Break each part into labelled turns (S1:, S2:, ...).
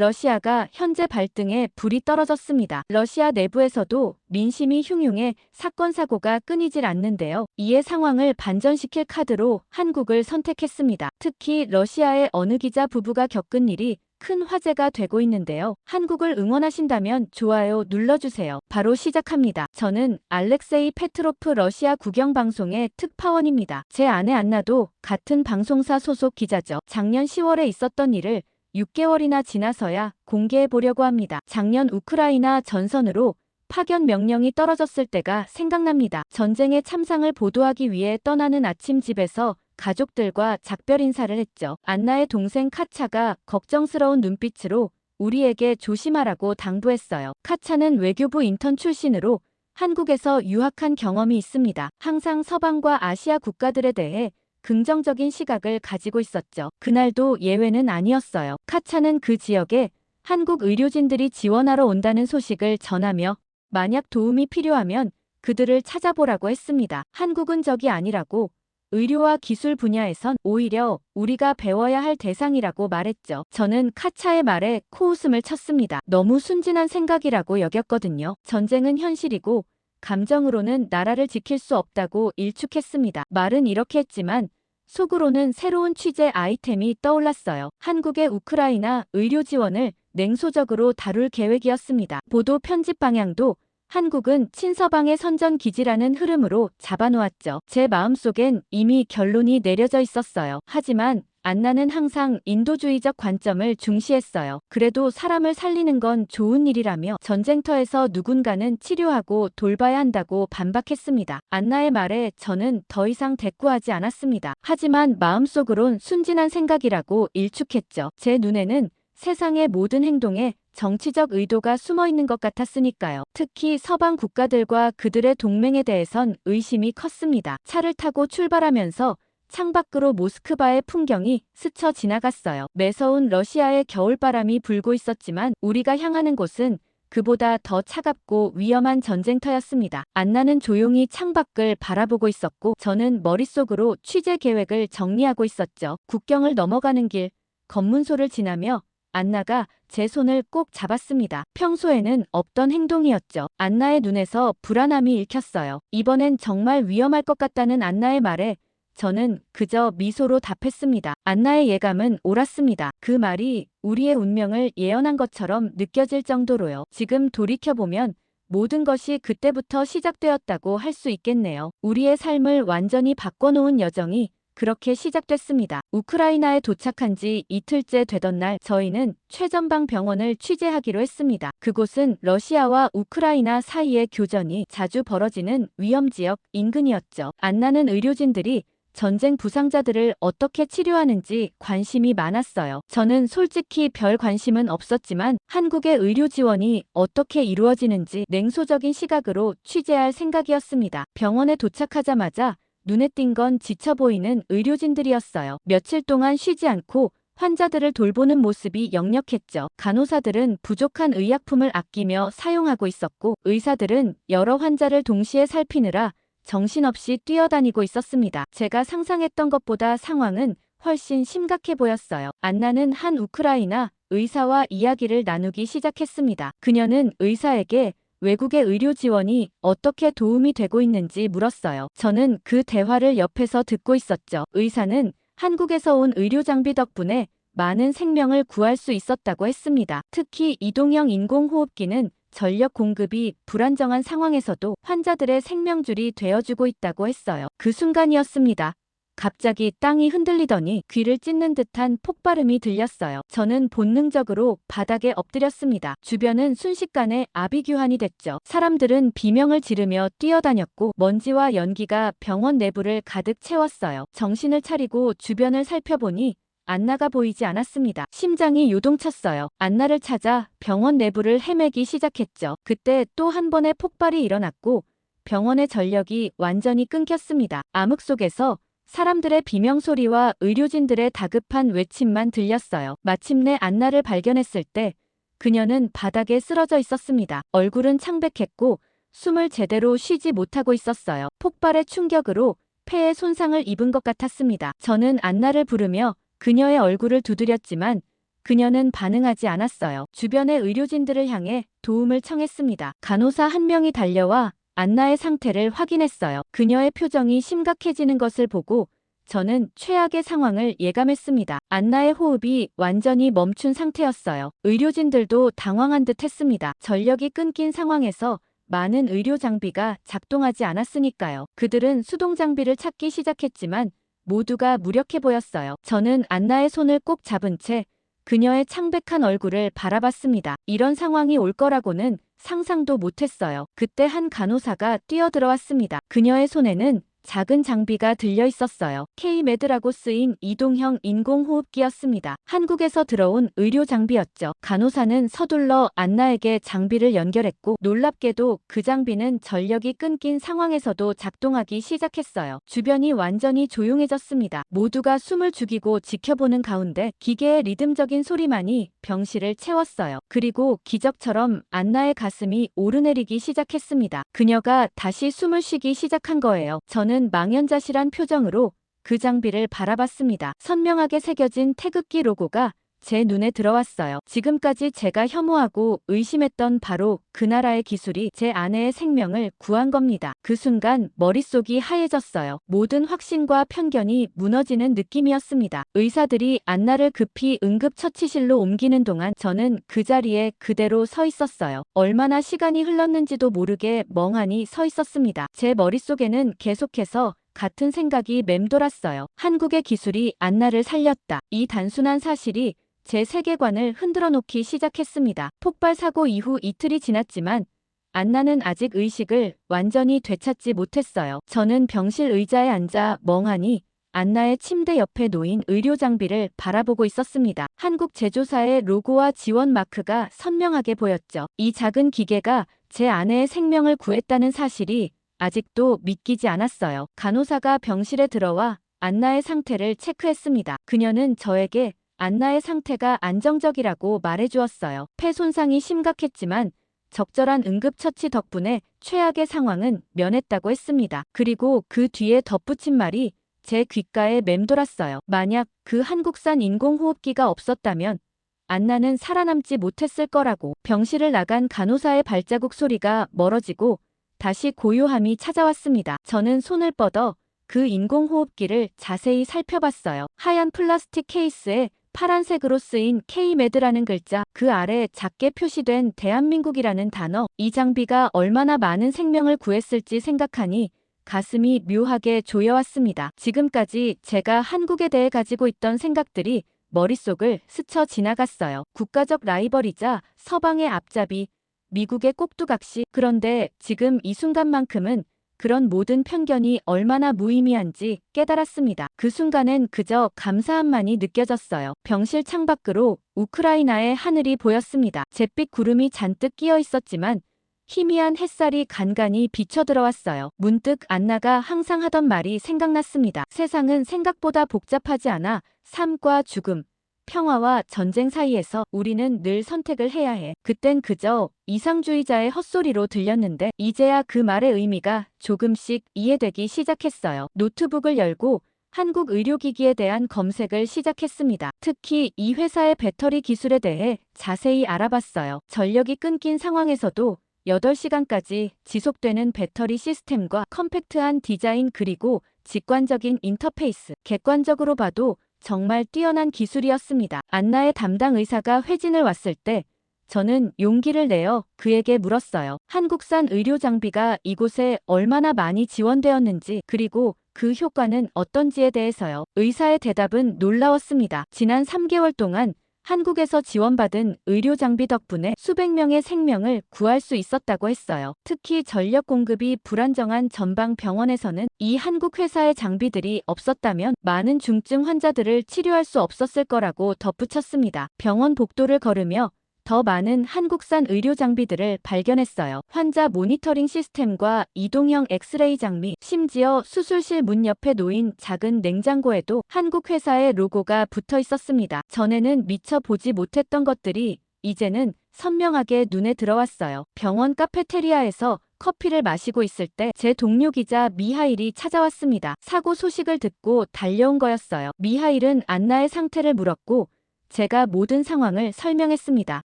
S1: 러시아가 현재 발등에 불이 떨어졌습니다. 러시아 내부에서도 민심이 흉흉해 사건 사고가 끊이질 않는데요. 이에 상황을 반전시킬 카드로 한국을 선택했습니다. 특히 러시아의 어느 기자 부부가 겪은 일이 큰 화제가 되고 있는데요. 한국을 응원하신다면 좋아요 눌러주세요. 바로 시작합니다. 저는 알렉세이 페트로프 러시아 국영방송의 특파원입니다. 제 아내 안나도 같은 방송사 소속 기자죠. 작년 10월에 있었던 일을 6개월이나 지나서야 공개해 보려고 합니다. 작년 우크라이나 전선으로 파견 명령이 떨어졌을 때가 생각납니다. 전쟁의 참상을 보도하기 위해 떠나는 아침 집에서 가족들과 작별 인사를 했죠. 안나의 동생 카차가 걱정스러운 눈빛으로 우리에게 조심하라고 당부했어요. 카차는 외교부 인턴 출신으로 한국에서 유학한 경험이 있습니다. 항상 서방과 아시아 국가들에 대해 긍정적인 시각을 가지고 있었죠. 그날도 예외는 아니었어요. 카차는 그 지역에 한국 의료진들이 지원하러 온다는 소식을 전하며 만약 도움이 필요하면 그들을 찾아보라고 했습니다. 한국은 적이 아니라고, 의료와 기술 분야에선 오히려 우리가 배워야 할 대상이라고 말했죠. 저는 카차의 말에 코웃음을 쳤습니다. 너무 순진한 생각이라고 여겼거든요. 전쟁은 현실이고 감정으로는 나라를 지킬 수 없다고 일축했습니다. 말은 이렇게 했지만 속으로는 새로운 취재 아이템이 떠올랐어요. 한국의 우크라이나 의료 지원을 냉소적으로 다룰 계획이었습니다. 보도 편집 방향도 한국은 친서방의 선전기지라는 흐름으로 잡아놓았죠. 제 마음속엔 이미 결론이 내려져 있었어요. 하지만 안나는 항상 인도주의적 관점을 중시했어요. 그래도 사람을 살리는 건 좋은 일이라며 전쟁터에서 누군가는 치료하고 돌봐야 한다고 반박했습니다. 안나의 말에 저는 더 이상 대꾸하지 않았습니다. 하지만 마음속으론 순진한 생각이라고 일축했죠. 제 눈에는 세상의 모든 행동에 정치적 의도가 숨어 있는 것 같았으니까요. 특히 서방 국가들과 그들의 동맹에 대해선 의심이 컸습니다. 차를 타고 출발하면서 창밖으로 모스크바의 풍경이 스쳐 지나갔어요. 매서운 러시아의 겨울바람이 불고 있었지만 우리가 향하는 곳은 그보다 더 차갑고 위험한 전쟁터였습니다. 안나는 조용히 창밖을 바라보고 있었고 저는 머릿속으로 취재 계획을 정리하고 있었죠. 국경을 넘어가는 길, 검문소를 지나며 안나가 제 손을 꼭 잡았습니다. 평소에는 없던 행동이었죠. 안나의 눈에서 불안함이 읽혔어요. 이번엔 정말 위험할 것 같다는 안나의 말에 저는 그저 미소로 답했습니다. 안나의 예감은 옳았습니다. 그 말이 우리의 운명을 예언한 것처럼 느껴질 정도로요. 지금 돌이켜보면 모든 것이 그때부터 시작되었다고 할 수 있겠네요. 우리의 삶을 완전히 바꿔놓은 여정이 그렇게 시작됐습니다. 우크라이나에 도착한 지 이틀째 되던 날 저희는 최전방 병원을 취재하기로 했습니다. 그곳은 러시아와 우크라이나 사이의 교전이 자주 벌어지는 위험지역 인근이었죠. 안나는 의료진들이 전쟁 부상자들을 어떻게 치료하는지 관심이 많았어요. 저는 솔직히 별 관심은 없었지만 한국의 의료 지원이 어떻게 이루어지는지 냉소적인 시각으로 취재할 생각이었습니다. 병원에 도착하자마자 눈에 띈 건 지쳐 보이는 의료진들이었어요. 며칠 동안 쉬지 않고 환자들을 돌보는 모습이 역력했죠. 간호사들은 부족한 의약품을 아끼며 사용하고 있었고 의사들은 여러 환자를 동시에 살피느라 정신없이 뛰어다니고 있었습니다. 제가 상상했던 것보다 상황은 훨씬 심각해 보였어요. 안나는 한 우크라이나 의사와 이야기를 나누기 시작했습니다. 그녀는 의사에게 외국의 의료 지원이 어떻게 도움이 되고 있는지 물었어요. 저는 그 대화를 옆에서 듣고 있었죠. 의사는 한국에서 온 의료 장비 덕분에 많은 생명을 구할 수 있었다고 했습니다. 특히 이동형 인공호흡기는 전력 공급이 불안정한 상황에서도 환자들의 생명줄이 되어주고 있다고 했어요. 그 순간이었습니다. 갑자기 땅이 흔들리더니 귀를 찢는 듯한 폭발음이 들렸어요. 저는 본능적으로 바닥에 엎드렸습니다. 주변은 순식간에 아비규환이 됐죠. 사람들은 비명을 지르며 뛰어다녔고 먼지와 연기가 병원 내부를 가득 채웠어요. 정신을 차리고 주변을 살펴보니 안나가 보이지 않았습니다. 심장이 요동쳤어요. 안나를 찾아 병원 내부를 헤매기 시작했죠. 그때 또 한 번의 폭발이 일어났고 병원의 전력이 완전히 끊겼습니다. 암흑 속에서 사람들의 비명소리와 의료진들의 다급한 외침만 들렸어요. 마침내 안나를 발견했을 때 그녀는 바닥에 쓰러져 있었습니다. 얼굴은 창백했고 숨을 제대로 쉬지 못하고 있었어요. 폭발의 충격으로 폐에 손상을 입은 것 같았습니다. 저는 안나를 부르며 그녀의 얼굴을 두드렸지만 그녀는 반응하지 않았어요. 주변의 의료진들을 향해 도움을 청했습니다. 간호사 한 명이 달려와 안나의 상태를 확인했어요. 그녀의 표정이 심각해지는 것을 보고 저는 최악의 상황을 예감했습니다. 안나의 호흡이 완전히 멈춘 상태였어요. 의료진들도 당황한 듯 했습니다. 전력이 끊긴 상황에서 많은 의료 장비가 작동하지 않았으니까요. 그들은 수동 장비를 찾기 시작했지만 모두가 무력해 보였어요. 저는 안나의 손을 꼭 잡은 채 그녀의 창백한 얼굴을 바라봤습니다. 이런 상황이 올 거라고는 상상도 못했어요. 그때 한 간호사가 뛰어들어왔습니다. 그녀의 손에는 작은 장비가 들려 있었어요. K-MED라고 쓰인 이동형 인공호흡기였습니다. 한국에서 들어온 의료 장비였죠. 간호사는 서둘러 안나에게 장비를 연결했고 놀랍게도 그 장비는 전력이 끊긴 상황에서도 작동하기 시작했어요. 주변이 완전히 조용해졌습니다. 모두가 숨을 죽이고 지켜보는 가운데 기계의 리듬적인 소리만이 병실을 채웠어요. 그리고 기적처럼 안나의 가슴이 오르내리기 시작했습니다. 그녀가 다시 숨을 쉬기 시작한 거예요. 저는 망연자실한 표정으로 그 장비를 바라봤습니다. 선명하게 새겨진 태극기 로고가 제 눈에 들어왔어요. 지금까지 제가 혐오하고 의심했던 바로 그 나라의 기술이 제 아내의 생명을 구한 겁니다. 그 순간 머릿속이 하얘졌어요. 모든 확신과 편견이 무너지는 느낌이었습니다. 의사들이 안나를 급히 응급처치실로 옮기는 동안 저는 그 자리에 그대로 서 있었어요. 얼마나 시간이 흘렀는지도 모르게 멍하니 서 있었습니다. 제 머릿속에는 계속해서 같은 생각이 맴돌았어요. 한국의 기술이 안나를 살렸다. 이 단순한 사실이 제 세계관을 흔들어 놓기 시작했습니다. 폭발 사고 이후 이틀이 지났지만 안나는 아직 의식을 완전히 되찾지 못했어요. 저는 병실 의자에 앉아 멍하니 안나의 침대 옆에 놓인 의료 장비를 바라보고 있었습니다. 한국 제조사의 로고와 지원 마크가 선명하게 보였죠. 이 작은 기계가 제 아내의 생명을 구했다는 사실이 아직도 믿기지 않았어요. 간호사가 병실에 들어와 안나의 상태를 체크했습니다. 그녀는 저에게 안나의 상태가 안정적이라고 말해주었어요. 폐 손상이 심각했지만 적절한 응급처치 덕분에 최악의 상황은 면했다고 했습니다. 그리고 그 뒤에 덧붙인 말이 제 귓가에 맴돌았어요. 만약 그 한국산 인공호흡기가 없었다면 안나는 살아남지 못했을 거라고. 병실을 나간 간호사의 발자국 소리가 멀어지고 다시 고요함이 찾아왔습니다. 저는 손을 뻗어 그 인공호흡기를 자세히 살펴봤어요. 하얀 플라스틱 케이스에 파란색으로 쓰인 K-MED라는 글자, 그 아래 작게 표시된 대한민국이라는 단어, 이 장비가 얼마나 많은 생명을 구했을지 생각하니 가슴이 묘하게 조여왔습니다. 지금까지 제가 한국에 대해 가지고 있던 생각들이 머릿속을 스쳐 지나갔어요. 국가적 라이벌이자 서방의 앞잡이, 미국의 꼭두각시. 그런데 지금 이 순간만큼은 그런 모든 편견이 얼마나 무의미한지 깨달았습니다. 그 순간엔 그저 감사함만이 느껴졌어요. 병실 창밖으로 우크라이나의 하늘이 보였습니다. 잿빛 구름이 잔뜩 끼어 있었지만 희미한 햇살이 간간히 비쳐들어왔어요. 문득 안나가 항상 하던 말이 생각났습니다. 세상은 생각보다 복잡하지 않아. 삶과 죽음, 평화와 전쟁 사이에서 우리는 늘 선택을 해야 해. 그땐 그저 이상주의자의 헛소리로 들렸는데 이제야 그 말의 의미가 조금씩 이해되기 시작했어요. 노트북을 열고 한국 의료기기에 대한 검색을 시작했습니다. 특히 이 회사의 배터리 기술에 대해 자세히 알아봤어요. 전력이 끊긴 상황에서도 8시간까지 지속되는 배터리 시스템과 컴팩트한 디자인 그리고 직관적인 인터페이스. 객관적으로 봐도 정말 뛰어난 기술이었습니다. 안나의 담당 의사가 회진을 왔을 때 저는 용기를 내어 그에게 물었어요. 한국산 의료 장비가 이곳에 얼마나 많이 지원되었는지 그리고 그 효과는 어떤지에 대해서요. 의사의 대답은 놀라웠습니다. 지난 3개월 동안 한국에서 지원받은 의료 장비 덕분에 수백 명의 생명을 구할 수 있었다고 했어요. 특히 전력 공급이 불안정한 전방 병원에서는 이 한국 회사의 장비들이 없었다면 많은 중증 환자들을 치료할 수 없었을 거라고 덧붙였습니다. 병원 복도를 걸으며 더 많은 한국산 의료 장비들을 발견했어요. 환자 모니터링 시스템과 이동형 엑스레이 장비, 심지어 수술실 문 옆에 놓인 작은 냉장고에도 한국 회사의 로고가 붙어 있었습니다. 전에는 미처 보지 못했던 것들이 이제는 선명하게 눈에 들어왔어요. 병원 카페테리아에서 커피를 마시고 있을 때 제 동료 기자 미하일이 찾아왔습니다. 사고 소식을 듣고 달려온 거였어요. 미하일은 안나의 상태를 물었고 제가 모든 상황을 설명했습니다.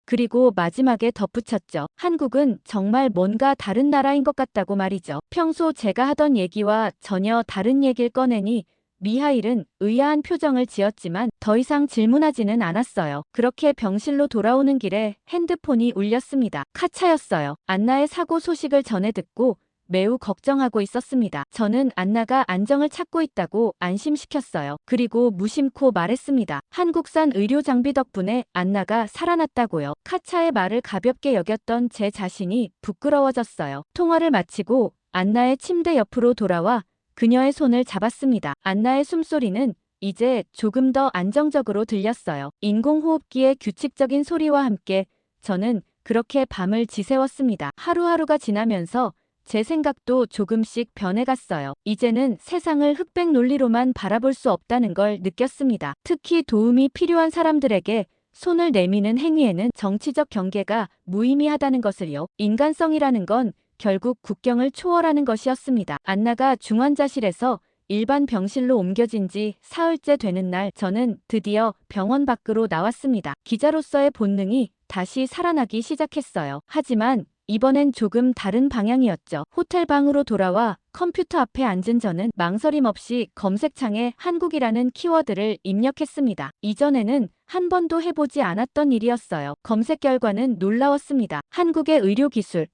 S1: 그리고 마지막에 덧붙였죠. 한국은 정말 뭔가 다른 나라인 것 같다고 말이죠. 평소 제가 하던 얘기와 전혀 다른 얘기를 꺼내니 미하일은 의아한 표정을 지었지만 더 이상 질문하지는 않았어요. 그렇게 병실로 돌아오는 길에 핸드폰이 울렸습니다. 카차였어요. 안나의 사고 소식을 전해 듣고 매우 걱정하고 있었습니다. 저는 안나가 안정을 찾고 있다고 안심시켰어요. 그리고 무심코 말했습니다. 한국산 의료 장비 덕분에 안나가 살아났다고요. 카차의 말을 가볍게 여겼던 제 자신이 부끄러워졌어요. 통화를 마치고 안나의 침대 옆으로 돌아와 그녀의 손을 잡았습니다. 안나의 숨소리는 이제 조금 더 안정적으로 들렸어요. 인공호흡기의 규칙적인 소리와 함께 저는 그렇게 밤을 지새웠습니다. 하루하루가 지나면서 제 생각도 조금씩 변해갔어요. 이제는 세상을 흑백 논리로만 바라볼 수 없다는 걸 느꼈습니다. 특히 도움이 필요한 사람들에게 손을 내미는 행위에는 정치적 경계가 무의미하다는 것을요. 인간성이라는 건 결국 국경을 초월하는 것이었습니다. 안나가 중환자실에서 일반 병실로 옮겨진 지 사흘째 되는 날 저는 드디어 병원 밖으로 나왔습니다. 기자로서의 본능이 다시 살아나기 시작했어요. 하지만 이번엔 조금 다른 방향이었죠. 호텔 방으로 돌아와 컴퓨터 앞에 앉은 저는 망설임 없이 검색창에 한국이라는 키워드를 입력했습니다. 이전에는 한 번도 해보지 않았던 일이었어요. 검색 결과는 놀라웠습니다. 한국의 의료기술,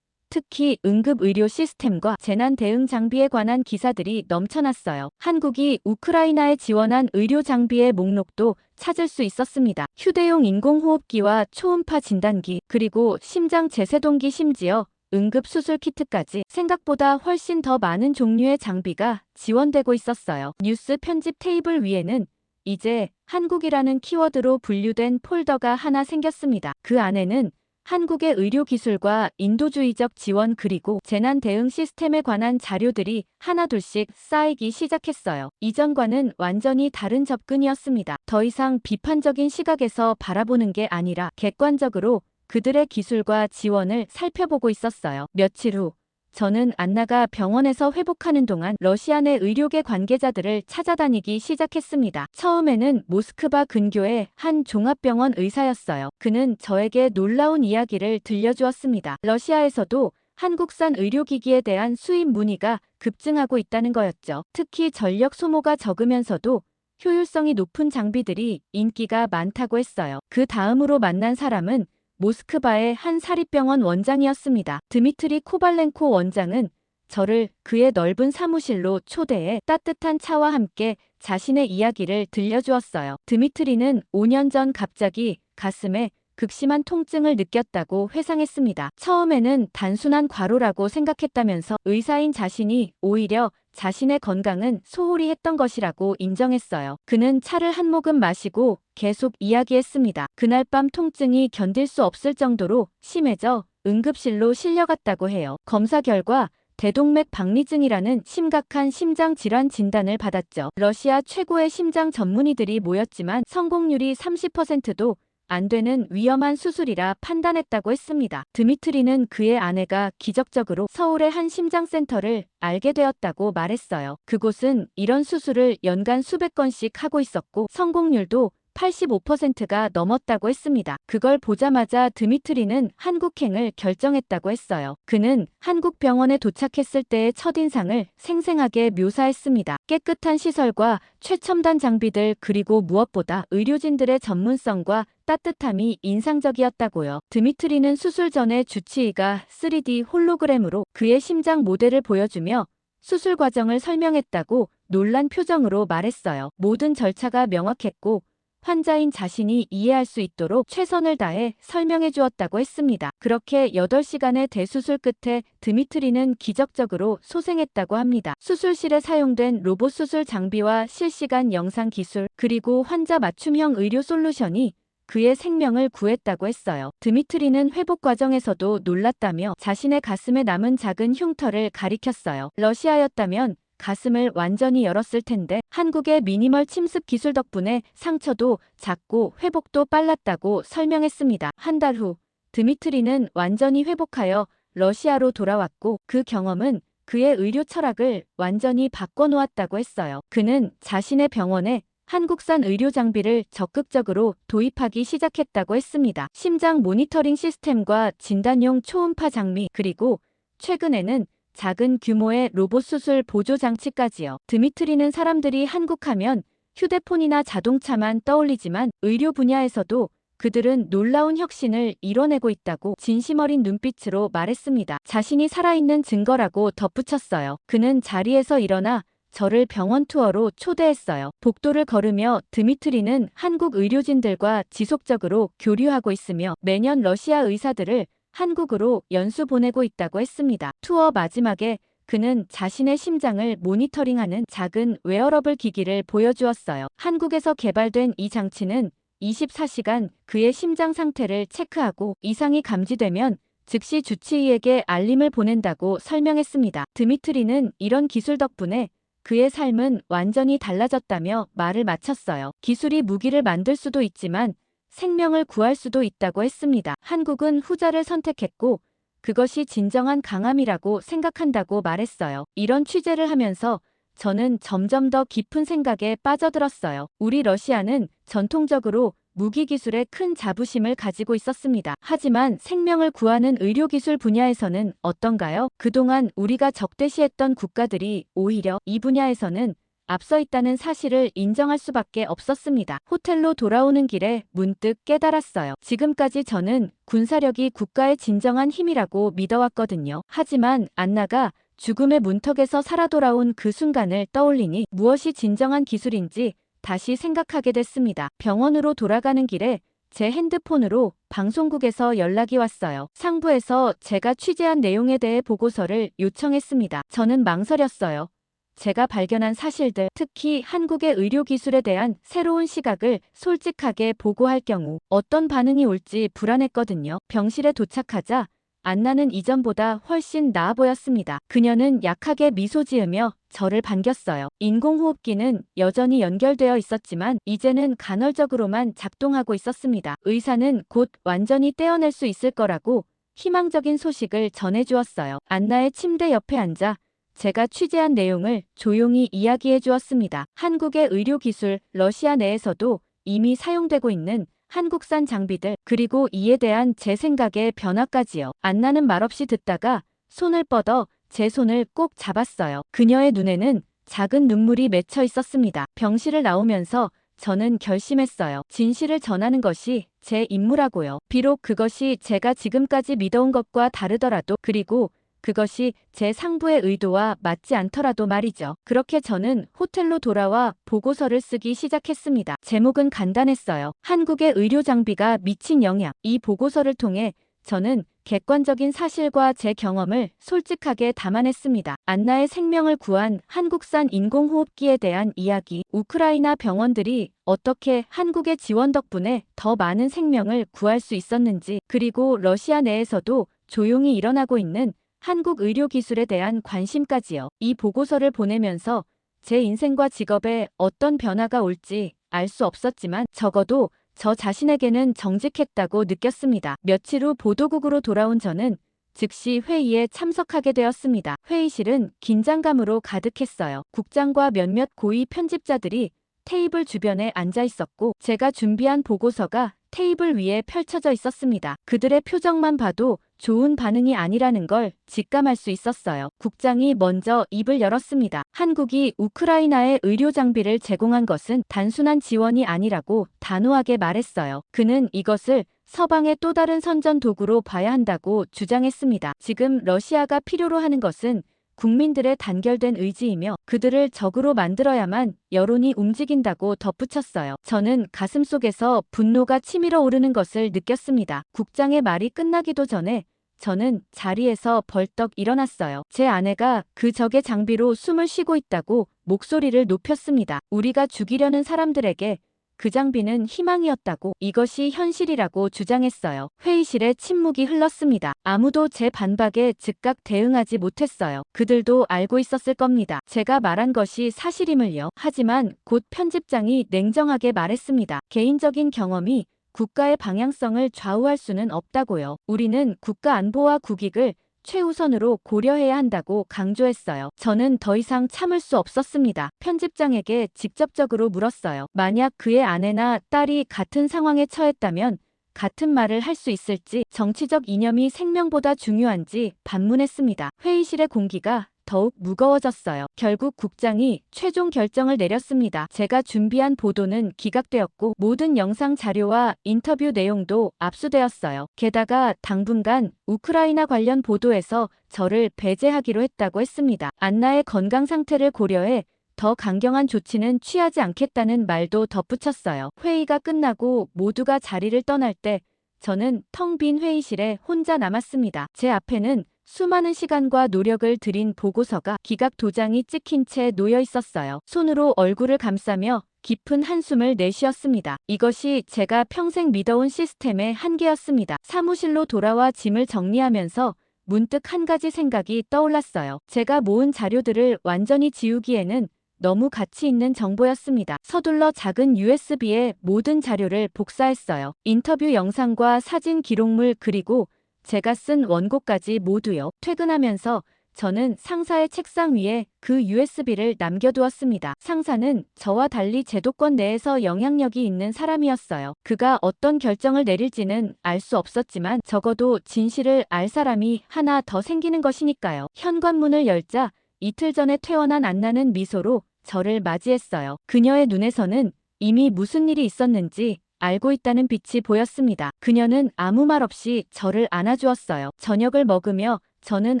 S1: 특히 응급의료 시스템과 재난 대응 장비에 관한 기사들이 넘쳐났어요. 한국이 우크라이나에 지원한 의료 장비의 목록도 찾을 수 있었습니다. 휴대용 인공호흡기와 초음파 진단기, 그리고 심장 제세동기, 심지어 응급수술 키트까지 생각보다 훨씬 더 많은 종류의 장비가 지원되고 있었어요. 뉴스 편집 테이블 위에는 이제 한국이라는 키워드로 분류된 폴더가 하나 생겼습니다. 그 안에는 한국의 의료기술과 인도주의적 지원 그리고 재난 대응 시스템에 관한 자료들이 하나둘씩 쌓이기 시작했어요. 이전과는 완전히 다른 접근이었습니다. 더 이상 비판적인 시각에서 바라보는 게 아니라 객관적으로 그들의 기술과 지원을 살펴보고 있었어요. 며칠 후 저는 안나가 병원에서 회복하는 동안 러시아 내 의료계 관계자들을 찾아다니기 시작했습니다. 처음에는 모스크바 근교의 한 종합병원 의사였어요. 그는 저에게 놀라운 이야기를 들려주었습니다. 러시아에서도 한국산 의료기기에 대한 수입 문의가 급증하고 있다는 거였죠. 특히 전력 소모가 적으면서도 효율성이 높은 장비들이 인기가 많다고 했어요. 그 다음으로 만난 사람은 모스크바의 한 사립병원 원장이었습니다. 드미트리 코발렌코 원장은 저를 그의 넓은 사무실로 초대해 따뜻한 차와 함께 자신의 이야기를 들려주었어요. 드미트리는 5년 전 갑자기 가슴에 극심한 통증을 느꼈다고 회상했습니다. 처음에는 단순한 과로라고 생각했다면서 의사인 자신이 오히려 자신의 건강은 소홀히 했던 것이라고 인정했어요. 그는 차를 한 모금 마시고 계속 이야기했습니다. 그날 밤 통증이 견딜 수 없을 정도로 심해져 응급실로 실려갔다고 해요. 검사 결과 대동맥 박리증이라는 심각한 심장 질환 진단을 받았죠. 러시아 최고의 심장 전문의들이 모였지만 성공률이 30%도 안 되는 위험한 수술이라 판단했다고 했습니다. 드미트리는 그의 아내가 기적적으로 서울의 한 심장센터를 알게 되었다고 말했어요. 그곳은 이런 수술을 연간 수백 건씩 하고 있었고 성공률도 85%가 넘었다고 했습니다. 그걸 보자마자 드미트리는 한국행을 결정했다고 했어요. 그는 한국 병원에 도착했을 때의 첫인상을 생생하게 묘사했습니다. 깨끗한 시설과 최첨단 장비들, 그리고 무엇보다 의료진들의 전문성과 따뜻함이 인상적이었다고요. 드미트리는 수술 전에 주치의가 3D 홀로그램으로 그의 심장 모델을 보여주며 수술 과정을 설명했다고 놀란 표정으로 말했어요. 모든 절차가 명확했고 환자인 자신이 이해할 수 있도록 최선을 다해 설명해 주었다고 했습니다. 그렇게 8시간의 대수술 끝에 드미트리는 기적적으로 소생했다고 합니다. 수술실에 사용된 로봇 수술 장비와 실시간 영상 기술, 그리고 환자 맞춤형 의료 솔루션이 그의 생명을 구했다고 했어요. 드미트리는 회복 과정에서도 놀랐다며 자신의 가슴에 남은 작은 흉터를 가리켰어요. 러시아였다면 가슴을 완전히 열었을 텐데 한국의 미니멀 침습 기술 덕분에 상처도 작고 회복도 빨랐다고 설명했습니다. 한 달 후 드미트리는 완전히 회복하여 러시아로 돌아왔고 그 경험은 그의 의료 철학을 완전히 바꿔놓았다고 했어요. 그는 자신의 병원에 한국산 의료 장비를 적극적으로 도입하기 시작했다고 했습니다. 심장 모니터링 시스템과 진단용 초음파 장비, 그리고 최근에는 작은 규모의 로봇 수술 보조 장치까지요. 드미트리는 사람들이 한국하면 휴대폰이나 자동차만 떠올리지만 의료 분야에서도 그들은 놀라운 혁신을 이뤄내고 있다고 진심 어린 눈빛으로 말했습니다. 자신이 살아있는 증거라고 덧붙였어요. 그는 자리에서 일어나 저를 병원 투어로 초대했어요. 복도를 걸으며 드미트리는 한국 의료진들과 지속적으로 교류하고 있으며 매년 러시아 의사들을 한국으로 연수 보내고 있다고 했습니다. 투어 마지막에 그는 자신의 심장을 모니터링하는 작은 웨어러블 기기를 보여주었어요. 한국에서 개발된 이 장치는 24시간 그의 심장 상태를 체크하고 이상이 감지되면 즉시 주치의에게 알림을 보낸다고 설명했습니다. 드미트리는 이런 기술 덕분에 그의 삶은 완전히 달라졌다며 말을 마쳤어요. 기술이 무기를 만들 수도 있지만 생명을 구할 수도 있다고 했습니다. 한국은 후자를 선택했고 그것이 진정한 강함이라고 생각한다고 말했어요. 이런 취재를 하면서 저는 점점 더 깊은 생각에 빠져들었어요. 우리 러시아는 전통적으로 무기 기술에 큰 자부심을 가지고 있었습니다. 하지만 생명을 구하는 의료기술 분야에서는 어떤가요? 그동안 우리가 적대시했던 국가들이 오히려 이 분야에서는 앞서 있다는 사실을 인정할 수밖에 없었습니다. 호텔로 돌아오는 길에 문득 깨달았어요. 지금까지 저는 군사력이 국가의 진정한 힘이라고 믿어왔거든요. 하지만 안나가 죽음의 문턱에서 살아 돌아온 그 순간을 떠올리니 무엇이 진정한 기술인지 다시 생각하게 됐습니다. 병원으로 돌아가는 길에 제 핸드폰으로 방송국에서 연락이 왔어요. 상부에서 제가 취재한 내용에 대해 보고서를 요청했습니다. 저는 망설였어요. 제가 발견한 사실들, 특히 한국의 의료기술에 대한 새로운 시각을 솔직하게 보고할 경우 어떤 반응이 올지 불안했거든요. 병실에 도착하자 안나는 이전보다 훨씬 나아 보였습니다. 그녀는 약하게 미소 지으며 저를 반겼어요. 인공호흡기는 여전히 연결되어 있었지만 이제는 간헐적으로만 작동하고 있었습니다. 의사는 곧 완전히 떼어낼 수 있을 거라고 희망적인 소식을 전해주었어요. 안나의 침대 옆에 앉아 제가 취재한 내용을 조용히 이야기해 주었습니다. 한국의 의료기술, 러시아 내에서도 이미 사용되고 있는 한국산 장비들, 그리고 이에 대한 제 생각의 변화까지요. 안나는 말없이 듣다가 손을 뻗어 제 손을 꼭 잡았어요. 그녀의 눈에는 작은 눈물이 맺혀 있었습니다. 병실을 나오면서 저는 결심했어요. 진실을 전하는 것이 제 임무라고요. 비록 그것이 제가 지금까지 믿어온 것과 다르더라도, 그리고 그것이 제 상부의 의도와 맞지 않더라도 말이죠. 그렇게 저는 호텔로 돌아와 보고서를 쓰기 시작했습니다. 제목은 간단했어요. 한국의 의료 장비가 미친 영향. 이 보고서를 통해 저는 객관적인 사실과 제 경험을 솔직하게 담아냈습니다. 안나의 생명을 구한 한국산 인공호흡기에 대한 이야기, 우크라이나 병원들이 어떻게 한국의 지원 덕분에 더 많은 생명을 구할 수 있었는지, 그리고 러시아 내에서도 조용히 일어나고 있는 한국 의료기술에 대한 관심까지요. 이 보고서를 보내면서 제 인생과 직업에 어떤 변화가 올지 알 수 없었지만 적어도 저 자신에게는 정직했다고 느꼈습니다. 며칠 후 보도국으로 돌아온 저는 즉시 회의에 참석하게 되었습니다. 회의실은 긴장감으로 가득했어요. 국장과 몇몇 고위 편집자들이 테이블 주변에 앉아 있었고 제가 준비한 보고서가 테이블 위에 펼쳐져 있었습니다. 그들의 표정만 봐도 좋은 반응이 아니라는 걸 직감할 수 있었어요. 국장이 먼저 입을 열었습니다. 한국이 우크라이나에 의료 장비를 제공한 것은 단순한 지원이 아니라고 단호하게 말했어요. 그는 이것을 서방의 또 다른 선전 도구로 봐야 한다고 주장했습니다. 지금 러시아가 필요로 하는 것은 국민들의 단결된 의지이며 그들을 적으로 만들어야만 여론이 움직인다고 덧붙였어요. 저는 가슴속에서 분노가 치밀어 오르는 것을 느꼈습니다. 국장의 말이 끝나기도 전에 저는 자리에서 벌떡 일어났어요. 제 아내가 그 적의 장비로 숨을 쉬고 있다고 목소리를 높였습니다. 우리가 죽이려는 사람들에게 그 장비는 희망이었다고, 이것이 현실이라고 주장했어요. 회의실에 침묵이 흘렀습니다. 아무도 제 반박에 즉각 대응하지 못했어요. 그들도 알고 있었을 겁니다. 제가 말한 것이 사실임을요. 하지만 곧 편집장이 냉정하게 말했습니다. 개인적인 경험이 국가의 방향성을 좌우할 수는 없다고요. 우리는 국가 안보와 국익을 최우선으로 고려해야 한다고 강조했어요. 저는 더 이상 참을 수 없었습니다. 편집장에게 직접적으로 물었어요. 만약 그의 아내나 딸이 같은 상황에 처했다면 같은 말을 할 수 있을지, 정치적 이념이 생명보다 중요한지 반문했습니다. 회의실의 공기가 더욱 무거워졌어요. 결국 국장이 최종 결정을 내렸습니다. 제가 준비한 보도는 기각되었고 모든 영상 자료와 인터뷰 내용도 압수되었어요. 게다가 당분간 우크라이나 관련 보도에서 저를 배제하기로 했다고 했습니다. 안나의 건강 상태를 고려해 더 강경한 조치는 취하지 않겠다는 말도 덧붙였어요. 회의가 끝나고 모두가 자리를 떠날 때 저는 텅 빈 회의실에 혼자 남았습니다. 제 앞에는 수많은 시간과 노력을 들인 보고서가 기각 도장이 찍힌 채 놓여 있었어요. 손으로 얼굴을 감싸며 깊은 한숨을 내쉬었습니다. 이것이 제가 평생 믿어온 시스템의 한계였습니다. 사무실로 돌아와 짐을 정리하면서 문득 한 가지 생각이 떠올랐어요. 제가 모은 자료들을 완전히 지우기에는 너무 가치 있는 정보였습니다. 서둘러 작은 USB에 모든 자료를 복사했어요. 인터뷰 영상과 사진 기록물, 그리고 제가 쓴 원고까지 모두요. 퇴근하면서 저는 상사의 책상 위에 그 USB를 남겨두었습니다. 상사는 저와 달리 제도권 내에서 영향력이 있는 사람이었어요. 그가 어떤 결정을 내릴지는 알 수 없었지만 적어도 진실을 알 사람이 하나 더 생기는 것이니까요. 현관문을 열자 이틀 전에 퇴원한 안나는 미소로 저를 맞이했어요. 그녀의 눈에서는 이미 무슨 일이 있었는지 알고 있다는 빛이 보였습니다. 그녀는 아무 말 없이 저를 안아주었어요. 저녁을 먹으며 저는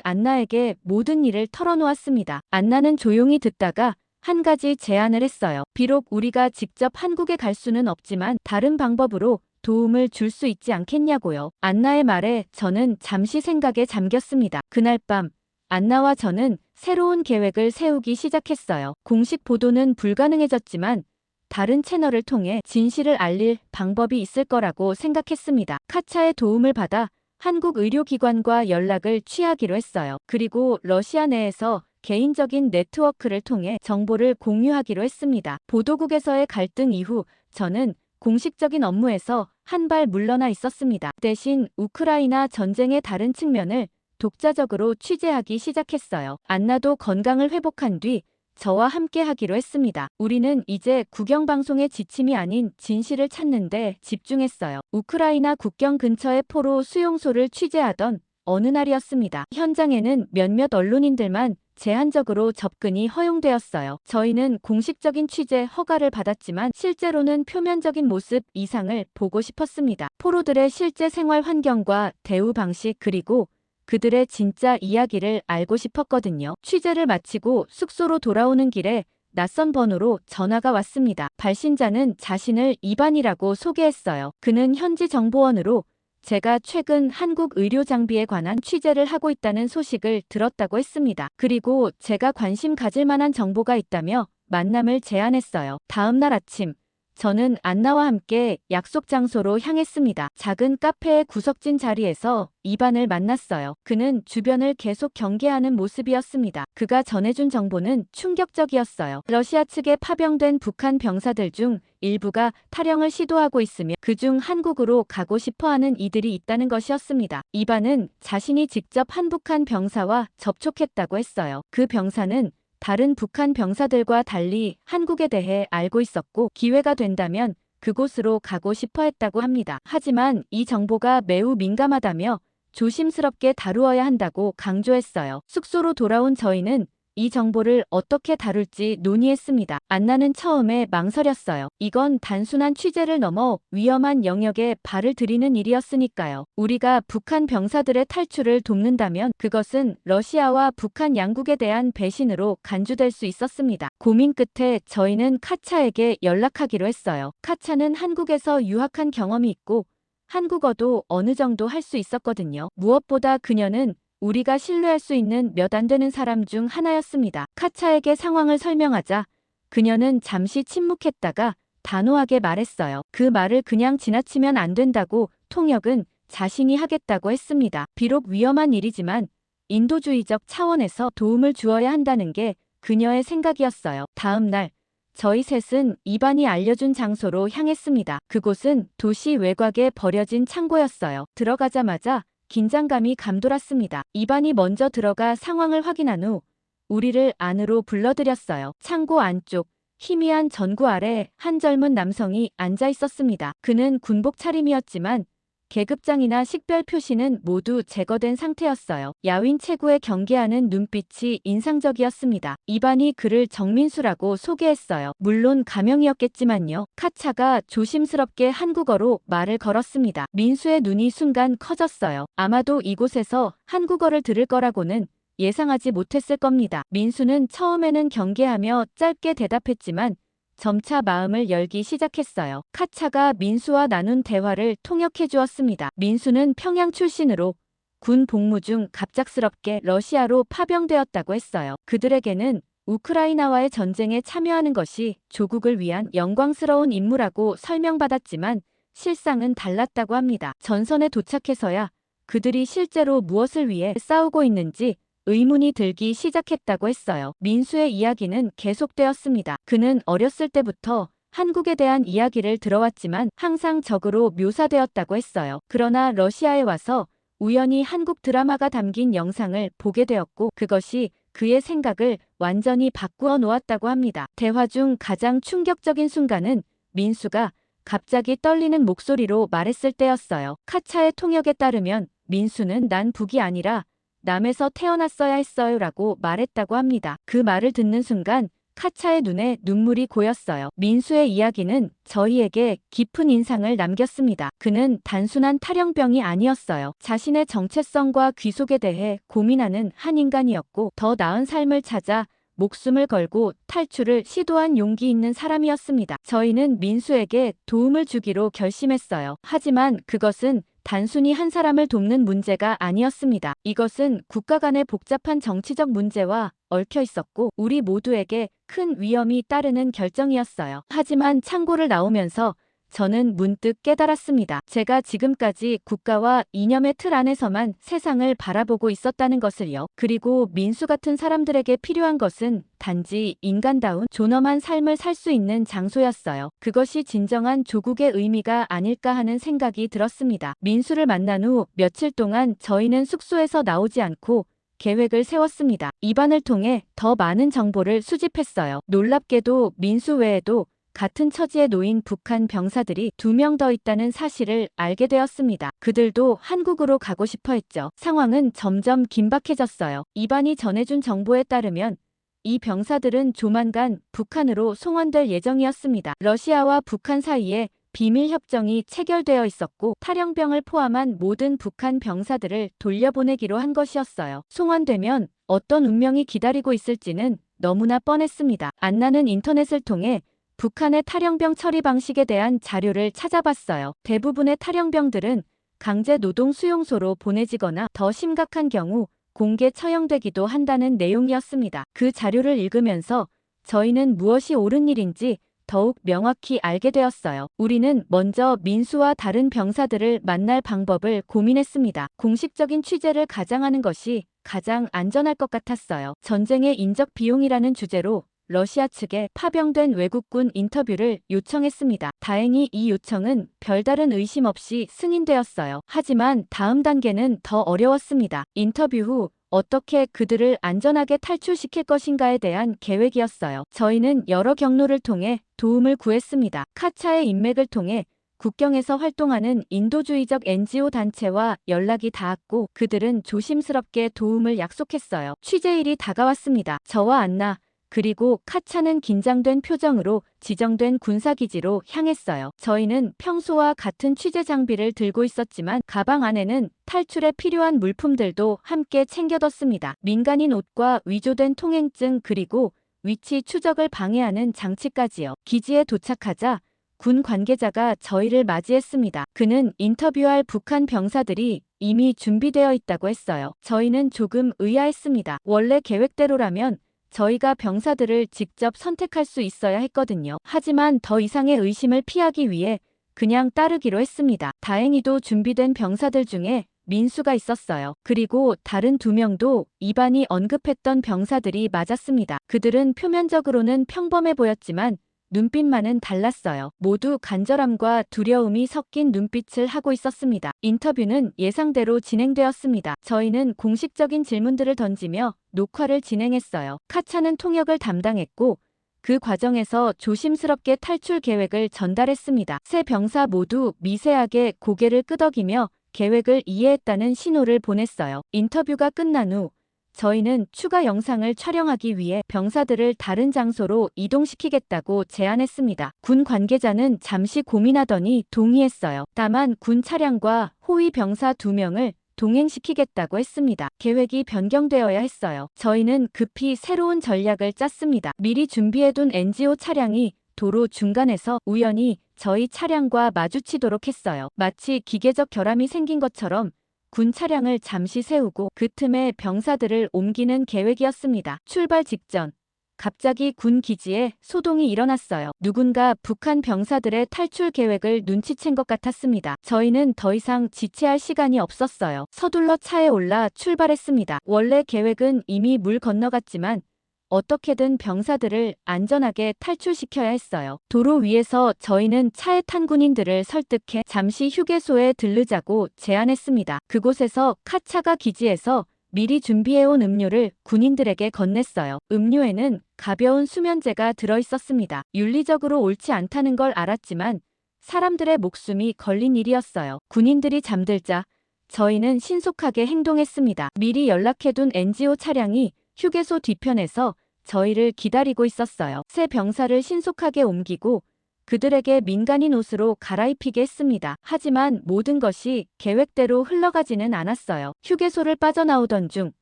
S1: 안나에게 모든 일을 털어놓았습니다. 안나는 조용히 듣다가 한 가지 제안을 했어요. 비록 우리가 직접 한국에 갈 수는 없지만 다른 방법으로 도움을 줄 수 있지 않겠냐고요. 안나의 말에 저는 잠시 생각에 잠겼습니다. 그날 밤 안나와 저는 새로운 계획을 세우기 시작했어요. 공식 보도는 불가능해졌지만 다른 채널을 통해 진실을 알릴 방법이 있을 거라고 생각했습니다. 카차의 도움을 받아 한국 의료기관과 연락을 취하기로 했어요. 그리고 러시아 내에서 개인적인 네트워크를 통해 정보를 공유하기로 했습니다. 보도국에서의 갈등 이후 저는 공식적인 업무에서 한 발 물러나 있었습니다. 대신 우크라이나 전쟁의 다른 측면을 독자적으로 취재하기 시작했어요. 안나도 건강을 회복한 뒤 저와 함께 하기로 했습니다. 우리는 이제 국영방송의 지침이 아닌 진실을 찾는 데 집중했어요. 우크라이나 국경 근처의 포로 수용소를 취재하던 어느 날이었습니다. 현장에는 몇몇 언론인들만 제한적으로 접근이 허용되었어요. 저희는 공식적인 취재 허가를 받았지만 실제로는 표면적인 모습 이상을 보고 싶었습니다. 포로들의 실제 생활 환경과 대우 방식, 그리고 그들의 진짜 이야기를 알고 싶었거든요. 취재를 마치고 숙소로 돌아오는 길에 낯선 번호로 전화가 왔습니다. 발신자는 자신을 이반이라고 소개했어요. 그는 현지 정보원으로 제가 최근 한국 의료 장비에 관한 취재를 하고 있다는 소식을 들었다고 했습니다. 그리고 제가 관심 가질 만한 정보가 있다며 만남을 제안했어요. 다음 날 아침 저는 안나와 함께 약속 장소로 향했습니다. 작은 카페의 구석진 자리에서 이반을 만났어요. 그는 주변을 계속 경계하는 모습이었습니다. 그가 전해준 정보는 충격적이었어요. 러시아 측에 파병된 북한 병사들 중 일부가 탈영을 시도하고 있으며 그중 한국으로 가고 싶어하는 이들이 있다는 것이었습니다. 이반은 자신이 직접 한북한 병사와 접촉했다고 했어요. 그 병사는 다른 북한 병사들과 달리 한국에 대해 알고 있었고 기회가 된다면 그곳으로 가고 싶어 했다고 합니다. 하지만 이 정보가 매우 민감하다며 조심스럽게 다루어야 한다고 강조했어요. 숙소로 돌아온 저희는 이 정보를 어떻게 다룰지 논의했습니다. 안나는 처음에 망설였어요. 이건 단순한 취재를 넘어 위험한 영역에 발을 들이는 일이었으니까요. 우리가 북한 병사들의 탈출을 돕는다면 그것은 러시아와 북한 양국에 대한 배신으로 간주될 수 있었습니다. 고민 끝에 저희는 카차에게 연락하기로 했어요. 카차는 한국에서 유학한 경험이 있고 한국어도 어느 정도 할 수 있었거든요. 무엇보다 그녀는 우리가 신뢰할 수 있는 몇 안 되는 사람 중 하나였습니다. 카차에게 상황을 설명하자 그녀는 잠시 침묵했다가 단호하게 말했어요. 그 말을 그냥 지나치면 안 된다고, 통역은 자신이 하겠다고 했습니다. 비록 위험한 일이지만 인도주의적 차원에서 도움을 주어야 한다는 게 그녀의 생각이었어요. 다음 날 저희 셋은 이반이 알려준 장소로 향했습니다. 그곳은 도시 외곽에 버려진 창고였어요. 들어가자마자 긴장감이 감돌았습니다. 이반이 먼저 들어가 상황을 확인한 후 우리를 안으로 불러들였어요. 창고 안쪽 희미한 전구 아래 한 젊은 남성이 앉아 있었습니다. 그는 군복 차림이었지만 계급장이나 식별 표시는 모두 제거된 상태였어요. 야윈 최고의 경계하는 눈빛이 인상적이었습니다. 이반이 그를 정민수라고 소개했어요. 물론 가명이었겠지만요. 카차가 조심스럽게 한국어로 말을 걸었습니다. 민수의 눈이 순간 커졌어요. 아마도 이곳에서 한국어를 들을 거라고는 예상하지 못했을 겁니다. 민수는 처음에는 경계하며 짧게 대답했지만 점차 마음을 열기 시작했어요. 카차가 민수와 나눈 대화를 통역해 주었습니다. 민수는 평양 출신으로 군 복무 중 갑작스럽게 러시아로 파병되었다고 했어요. 그들에게는 우크라이나와의 전쟁에 참여하는 것이 조국을 위한 영광스러운 임무라고 설명받았지만 실상은 달랐다고 합니다. 전선에 도착해서야 그들이 실제로 무엇을 위해 싸우고 있는지 의문이 들기 시작했다고 했어요. 민수의 이야기는 계속되었습니다. 그는 어렸을 때부터 한국에 대한 이야기를 들어왔지만 항상 적으로 묘사되었다고 했어요. 그러나 러시아에 와서 우연히 한국 드라마가 담긴 영상을 보게 되었고 그것이 그의 생각을 완전히 바꾸어 놓았다고 합니다. 대화 중 가장 충격적인 순간은 민수가 갑자기 떨리는 목소리로 말했을 때였어요. 카차의 통역에 따르면 민수는 난 북이 아니라 남에서 태어났어야 했어요 라고 말했다고 합니다. 그 말을 듣는 순간 카차의 눈에 눈물이 고였어요. 민수의 이야기는 저희에게 깊은 인상을 남겼습니다. 그는 단순한 탈영병이 아니었어요. 자신의 정체성과 귀속에 대해 고민하는 한 인간이었고 더 나은 삶을 찾아 목숨을 걸고 탈출을 시도한 용기 있는 사람이었습니다. 저희는 민수에게 도움을 주기로 결심했어요. 하지만 그것은 단순히 한 사람을 돕는 문제가 아니었습니다. 이것은 국가 간의 복잡한 정치적 문제와 얽혀 있었고 우리 모두에게 큰 위험이 따르는 결정이었어요. 하지만 창고를 나오면서 저는 문득 깨달았습니다. 제가 지금까지 국가와 이념의 틀 안에서만 세상을 바라보고 있었다는 것을요. 그리고 민수 같은 사람들에게 필요한 것은 단지 인간다운 존엄한 삶을 살 수 있는 장소였어요. 그것이 진정한 조국의 의미가 아닐까 하는 생각이 들었습니다. 민수를 만난 후 며칠 동안 저희는 숙소에서 나오지 않고 계획을 세웠습니다. 이반을 통해 더 많은 정보를 수집했어요. 놀랍게도 민수 외에도 같은 처지에 놓인 북한 병사들이 2명 더 있다는 사실을 알게 되었습니다. 그들도 한국으로 가고 싶어 했죠. 상황은 점점 긴박해졌어요. 이반이 전해준 정보에 따르면 이 병사들은 조만간 북한으로 송환될 예정이었습니다. 러시아와 북한 사이에 비밀 협정이 체결되어 있었고 탈영병을 포함한 모든 북한 병사들을 돌려보내기로 한 것이었어요. 송환되면 어떤 운명이 기다리고 있을지는 너무나 뻔했습니다. 안나는 인터넷을 통해 북한의 탈영병 처리 방식에 대한 자료를 찾아봤어요. 대부분의 탈영병들은 강제 노동 수용소로 보내지거나 더 심각한 경우 공개 처형되기도 한다는 내용이었습니다. 그 자료를 읽으면서 저희는 무엇이 옳은 일인지 더욱 명확히 알게 되었어요. 우리는 먼저 민수와 다른 병사들을 만날 방법을 고민했습니다. 공식적인 취재를 가장하는 것이 가장 안전할 것 같았어요. 전쟁의 인적 비용이라는 주제로 러시아 측에 파병된 외국군 인터뷰를 요청했습니다. 다행히 이 요청은 별다른 의심 없이 승인되었어요. 하지만 다음 단계는 더 어려웠습니다. 인터뷰 후 어떻게 그들을 안전하게 탈출시킬 것인가에 대한 계획이었어요. 저희는 여러 경로를 통해 도움을 구했습니다. 카차의 인맥을 통해 국경에서 활동하는 인도주의적 NGO 단체와 연락이 닿았고 그들은 조심스럽게 도움을 약속했어요. 취재일이 다가왔습니다. 저와 안나 그리고 카차는 긴장된 표정으로 지정된 군사기지로 향했어요. 저희는 평소와 같은 취재 장비를 들고 있었지만 가방 안에는 탈출에 필요한 물품들도 함께 챙겨뒀습니다. 민간인 옷과 위조된 통행증 그리고 위치 추적을 방해하는 장치까지요. 기지에 도착하자 군 관계자가 저희를 맞이했습니다. 그는 인터뷰할 북한 병사들이 이미 준비되어 있다고 했어요. 저희는 조금 의아했습니다. 원래 계획대로라면 저희가 병사들을 직접 선택할 수 있어야 했거든요. 하지만 더 이상의 의심을 피하기 위해 그냥 따르기로 했습니다. 다행히도 준비된 병사들 중에 민수가 있었어요. 그리고 다른 2명도 이반이 언급했던 병사들이 맞았습니다. 그들은 표면적으로는 평범해 보였지만 눈빛만은 달랐어요. 모두 간절함과 두려움이 섞인 눈빛을 하고 있었습니다. 인터뷰는 예상대로 진행되었습니다. 저희는 공식적인 질문들을 던지며 녹화를 진행했어요. 카차는 통역을 담당했고 그 과정에서 조심스럽게 탈출 계획을 전달했습니다. 세 병사 모두 미세하게 고개를 끄덕이며 계획을 이해했다는 신호를 보냈어요. 인터뷰가 끝난 후 저희는 추가 영상을 촬영하기 위해 병사들을 다른 장소로 이동시키겠다고 제안했습니다. 군 관계자는 잠시 고민하더니 동의했어요. 다만 군 차량과 호위 병사 2명을 동행시키겠다고 했습니다. 계획이 변경되어야 했어요. 저희는 급히 새로운 전략을 짰습니다. 미리 준비해둔 NGO 차량이 도로 중간에서 우연히 저희 차량과 마주치도록 했어요. 마치 기계적 결함이 생긴 것처럼 군 차량을 잠시 세우고 그 틈에 병사들을 옮기는 계획이었습니다. 출발 직전 갑자기 군 기지에 소동이 일어났어요. 누군가 북한 병사들의 탈출 계획을 눈치챈 것 같았습니다. 저희는 더 이상 지체할 시간이 없었어요. 서둘러 차에 올라 출발했습니다. 원래 계획은 이미 물 건너갔지만 어떻게든 병사들을 안전하게 탈출시켜야 했어요. 도로 위에서 저희는 차에 탄 군인들을 설득해 잠시 휴게소에 들르자고 제안했습니다. 그곳에서 카차가 기지에서 미리 준비해온 음료를 군인들에게 건넸어요. 음료에는 가벼운 수면제가 들어있었습니다. 윤리적으로 옳지 않다는 걸 알았지만 사람들의 목숨이 걸린 일이었어요. 군인들이 잠들자 저희는 신속하게 행동했습니다. 미리 연락해둔 NGO 차량이 휴게소 뒤편에서 저희를 기다리고 있었어요. 세 병사를 신속하게 옮기고 그들에게 민간인 옷으로 갈아입히게 했습니다. 하지만 모든 것이 계획대로 흘러가지는 않았어요. 휴게소를 빠져나오던 중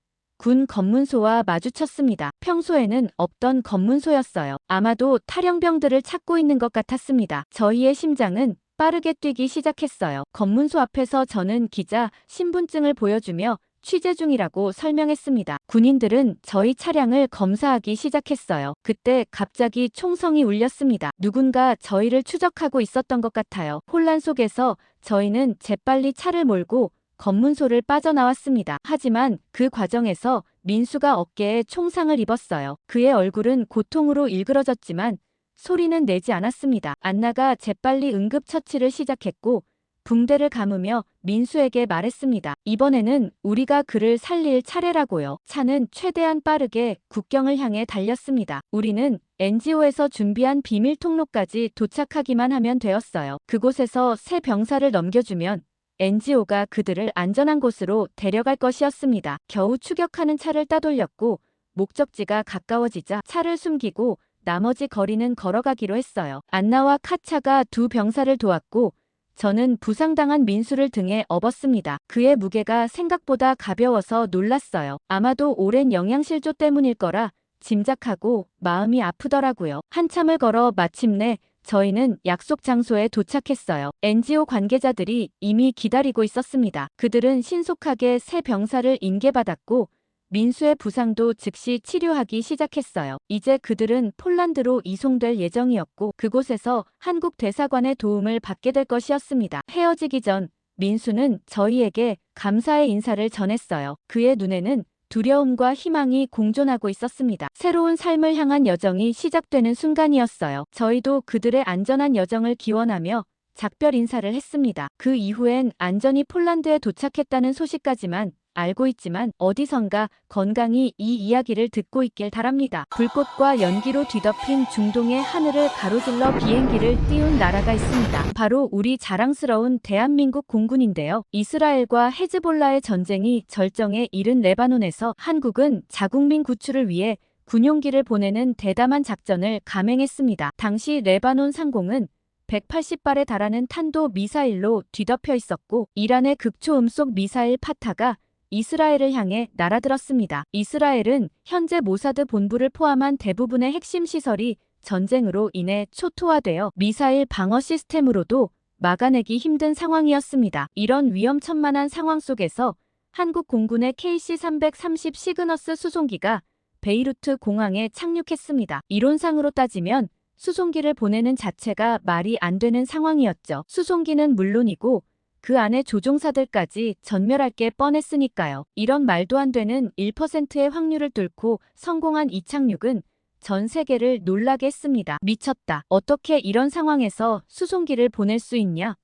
S1: 군 검문소와 마주쳤습니다. 평소에는 없던 검문소였어요. 아마도 탈영병들을 찾고 있는 것 같았습니다. 저희의 심장은 빠르게 뛰기 시작했어요. 검문소 앞에서 저는 기자 신분증을 보여주며 취재 중이라고 설명했습니다. 군인들은 저희 차량을 검사하기 시작했어요. 그때 갑자기 총성이 울렸습니다. 누군가 저희를 추적하고 있었던 것 같아요. 혼란 속에서 저희는 재빨리 차를 몰고 검문소를 빠져나왔습니다. 하지만 그 과정에서 민수가 어깨에 총상을 입었어요. 그의 얼굴은 고통으로 일그러졌지만 소리는 내지 않았습니다. 안나가 재빨리 응급처치를 시작했고 붕대를 감으며 민수에게 말했습니다. 이번에는 우리가 그를 살릴 차례라고요. 차는 최대한 빠르게 국경을 향해 달렸습니다. 우리는 NGO에서 준비한 비밀 통로까지 도착하기만 하면 되었어요. 그곳에서 세 병사를 넘겨주면 NGO가 그들을 안전한 곳으로 데려갈 것이었습니다. 겨우 추격하는 차를 따돌렸고 목적지가 가까워지자 차를 숨기고 나머지 거리는 걸어가기로 했어요. 안나와 카차가 두 병사를 도왔고 저는 부상당한 민수를 등에 업었습니다. 그의 무게가 생각보다 가벼워서 놀랐어요. 아마도 오랜 영양실조 때문일 거라 짐작하고 마음이 아프더라고요. 한참을 걸어 마침내 저희는 약속 장소에 도착했어요. NGO 관계자들이 이미 기다리고 있었습니다. 그들은 신속하게 새 병사를 인계받았고 민수의 부상도 즉시 치료하기 시작했어요. 이제 그들은 폴란드로 이송될 예정이었고 그곳에서 한국 대사관의 도움을 받게 될 것이었습니다. 헤어지기 전 민수는 저희에게 감사의 인사를 전했어요. 그의 눈에는 두려움과 희망이 공존하고 있었습니다. 새로운 삶을 향한 여정이 시작되는 순간이었어요. 저희도 그들의 안전한 여정을 기원하며 작별 인사를 했습니다. 그 이후엔 안전히 폴란드에 도착했다는 소식까지만 알고 있지만 어디선가 건강히 이 이야기를 듣고 있길 바랍니다. 불꽃과 연기로 뒤덮인 중동의 하늘을 가로질러 비행기를 띄운 나라가 있습니다. 바로 우리 자랑스러운 대한민국 공군인데요. 이스라엘과 헤즈볼라의 전쟁이 절정에 이른 레바논에서 한국은 자국민 구출을 위해 군용기를 보내는 대담한 작전을 감행했습니다. 당시 레바논 상공은 180발에 달하는 탄도 미사일로 뒤덮여 있었고 이란의 극초음속 미사일 파타가 이스라엘을 향해 날아들었습니다. 이스라엘은 현재 모사드 본부를 포함한 대부분의 핵심 시설이 전쟁으로 인해 초토화되어 미사일 방어 시스템으로도 막아내기 힘든 상황이었습니다. 이런 위험천만한 상황 속에서 한국 공군의 KC-330 시그너스 수송기가 베이루트 공항에 착륙했습니다. 이론상으로 따지면 수송기를 보내는 자체가 말이 안 되는 상황이었죠. 수송기는 물론이고 그 안에 조종사들까지 전멸할 게 뻔했으니까요. 이런 말도 안 되는 1%의 확률을 뚫고 성공한 이 착륙은 전 세계를 놀라게 했습니다. 미쳤다. 어떻게 이런 상황에서 수송기를 보낼 수 있냐?